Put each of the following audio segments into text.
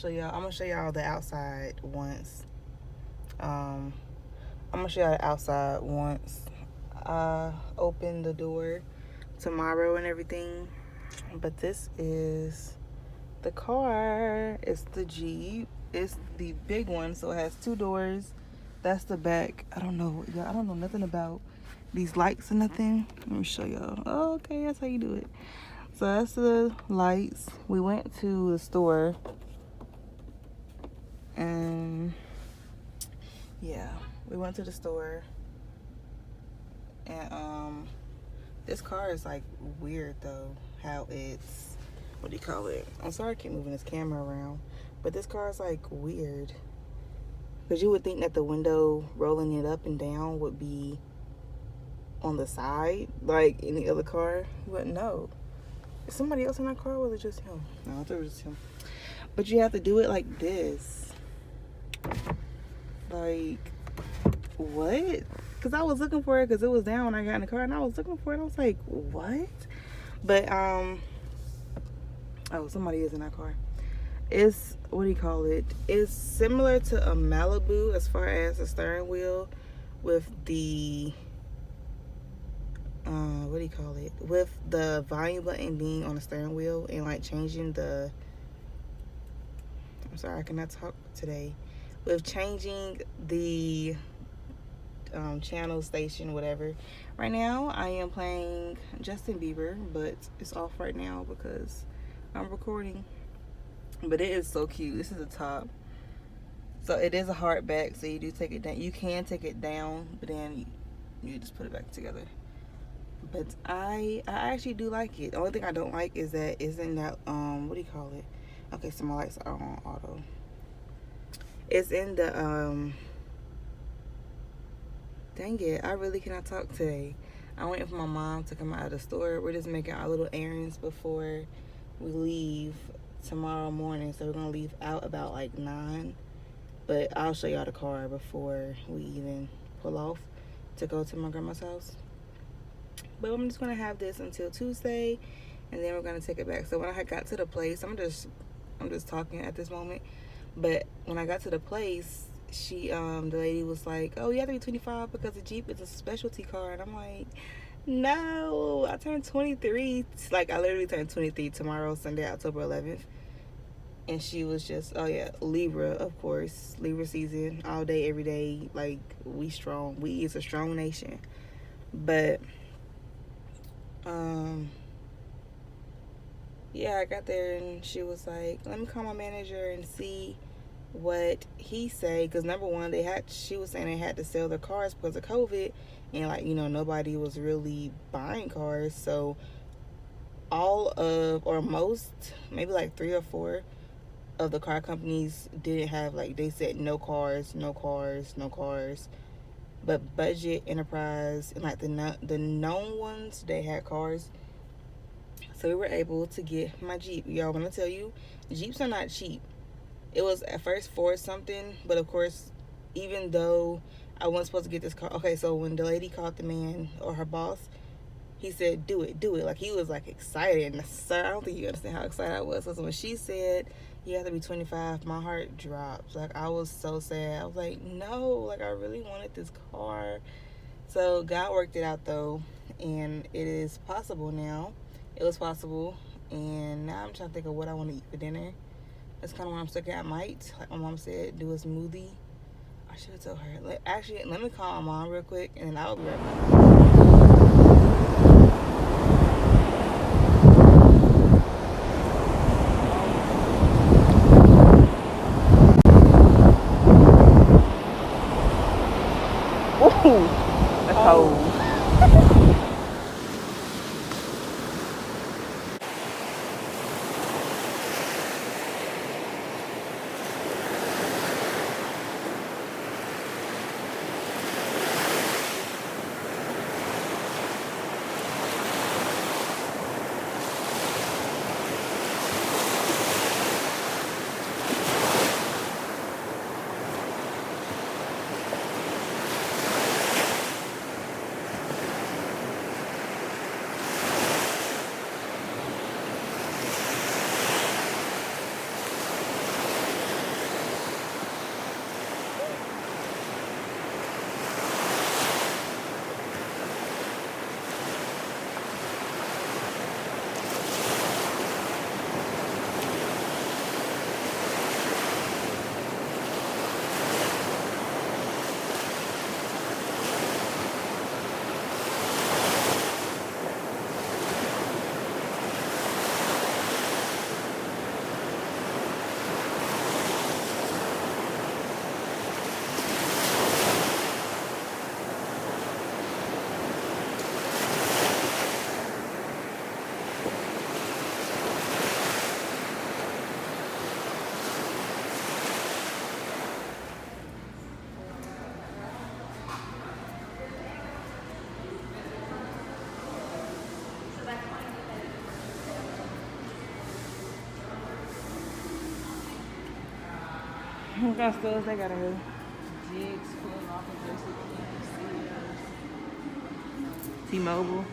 show y'all. I'm gonna show y'all the outside once. I'm gonna show y'all the outside once I open the door tomorrow and everything. But this is the car. It's the Jeep. It's the big one, so it has 2 doors. That's the back. I don't know, y'all. I don't know nothing about these lights or nothing. Let me show y'all. Oh, okay, that's how you do it. So that's the lights. We went to the store, and yeah, we went to the store, and this car is like weird though. How it's, what do you call it? I'm sorry I keep moving this camera around, but this car is like weird. Because you would think that the window rolling it up and down would be on the side, like any other car. But no. Is somebody else in that car, or was it just him? No, I thought it was just him. But you have to do it like this. Like, what? Because I was looking for it because it was down when I got in the car. And I was looking for it. I was like, what? But, oh, somebody is in that car. It's, what do you call it? It's similar to a Malibu as far as the steering wheel with the, what do you call it? With the volume button being on the steering wheel and like changing the, I'm sorry, I cannot talk today. With changing the channel, station, whatever. Right now, I am playing Justin Bieber, but it's off right now because I'm recording. But it is so cute. This is the top. So it is a hardback, so you do take it down. You can take it down, but then you just put it back together. But I actually do like it. The only thing I don't like is that it's in that, what do you call it? Okay, so my lights are on auto. It's in the, dang it, I really cannot talk today. I waiting for my mom to come out of the store. We're just making our little errands before we leave tomorrow morning. So we're going to leave out about like 9. But I'll show y'all the car before we even pull off to go to my grandma's house. But I'm just going to have this until Tuesday, and then we're going to take it back. So when I got to the place, I'm just talking at this moment. But when I got to the place, she the lady was like, oh, you have to be 25 because the Jeep is a specialty car. And I'm like, no, I turned 23. Like, I literally turned 23 tomorrow, Sunday, October 11th. And she was just, oh yeah, Libra, of course, Libra season, all day, every day. Like, we strong. We is a strong nation. But yeah, I got there and she was like, let me call my manager and see what he say, because number one, she was saying they had to sell their cars because of COVID, and like, you know, nobody was really buying cars. So all of, or most, maybe like 3 or 4 of the car companies didn't have, like, they said no cars. But Budget, Enterprise, and like the known ones, they had cars. So we were able to get my Jeep. Y'all, when I tell you, Jeeps are not cheap. It was at first for something, but of course, even though I wasn't supposed to get this car. Okay, so when the lady called the man, or her boss, he said, do it. Like, he was like excited. And sir, I don't think you understand how excited I was. So when she said you have to be 25, my heart dropped. Like, I was so sad. I was like, no, like, I really wanted this car. So God worked it out though, and it is possible now. It was possible, and now I'm trying to think of what I want to eat for dinner. That's kind of where I'm stuck at. I might, like my mom said, do a smoothie. I should have told her. Actually, let me call my mom real quick, and then I'll be right back. Ooh, that's cold. What kind of stores they got in here? Jigs, Foot Locker, Sears. T-Mobile.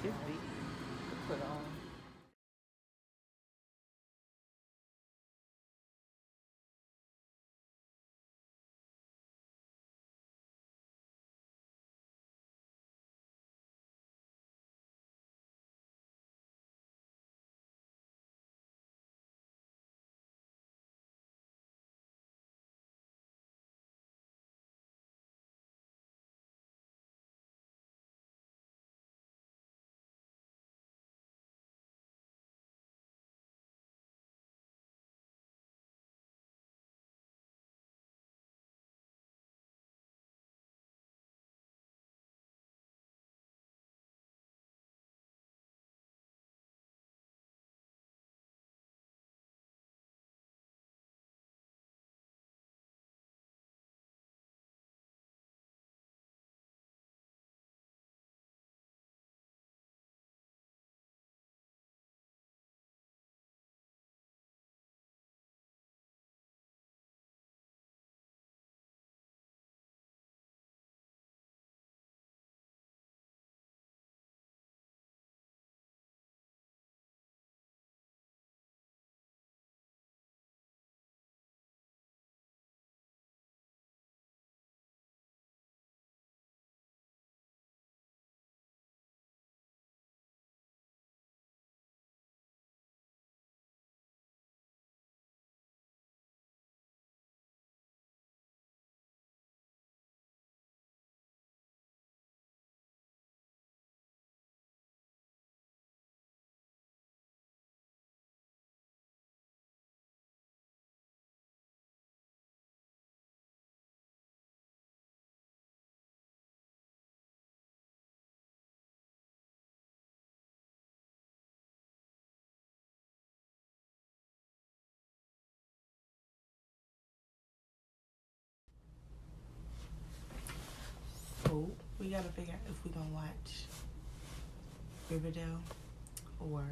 It's big. Put on. So we gotta figure out if we're gonna watch Riverdale or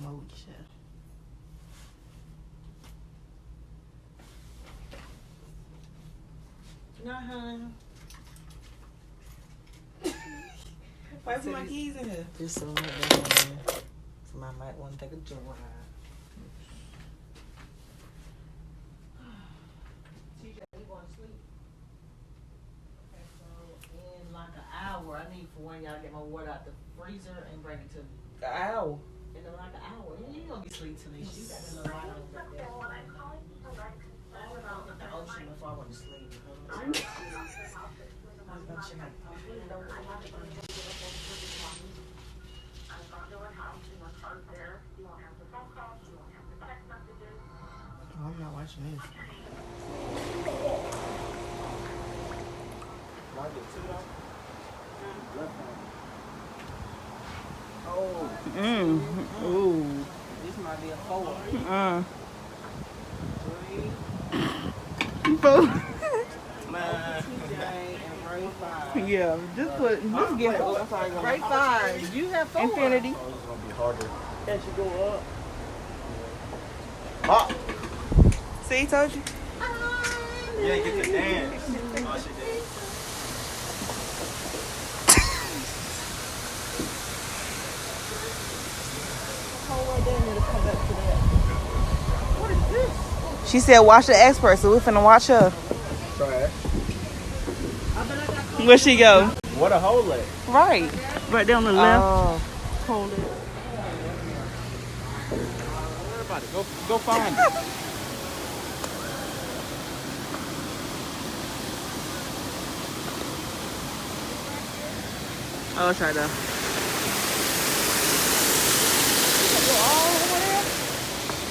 Moesha. No, honey. Why put my keys in here? Just so somebody might want to take a joyride. TJ, you going to sleep? Okay, so in like an hour, I need for one of y'all to get my water out the freezer and bring it to me. An hour. In like an hour. You ain't gonna be asleep till this. You got a little light on back there. I was out in the ocean before I went to sleep. I was gonna check out the window. Oh, I'm not watching this. Oh. Ooh. This might be a 4. 3. 4. TJ and grade 5. Yeah, just get Grade 5. You have 4. Infinity. Oh, it's gonna be harder. As you go up. Pop! See, told you. Yeah, get the dance. Oh, she did. What is this? She said, watch the expert, so we're finna watch her. Trash. Where she go? What a hole at? Right. Right there on the left. Oh. Hold it. Worry about it. Go find it. Oh, it's right there.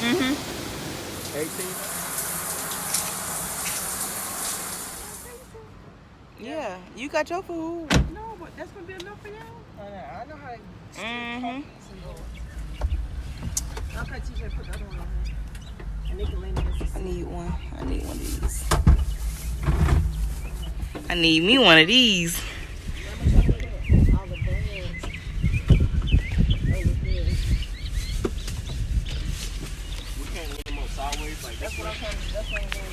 Mm-hmm. 18. Yeah, you got your food. No, but that's gonna be enough for y'all. I know how to. Mm-hmm. Okay, TJ, put the other one on here. And they can lean against the I seat. need one. I need one of these. I need me one of these. All the bags. Oh, can't lean them up sideways like that's what I'm trying to. That's what I'm going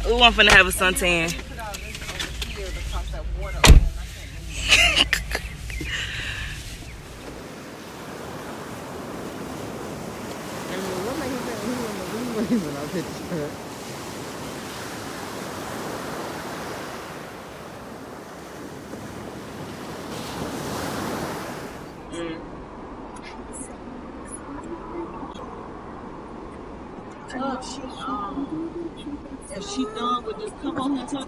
to. Ooh, I'm finna have a suntan. Put all this over here because that water over there, and I can't leave it. What made him think he was in the when I picked her? If she done with this, come on here, talk.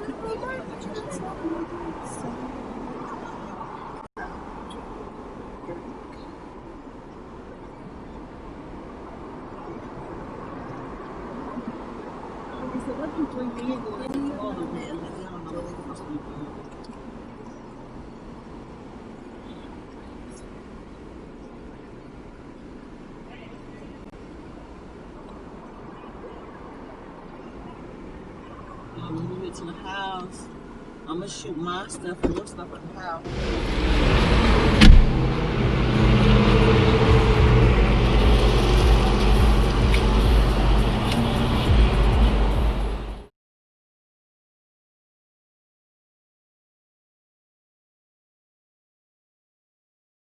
When we get to the house, I'm gonna shoot my stuff and your stuff at the house.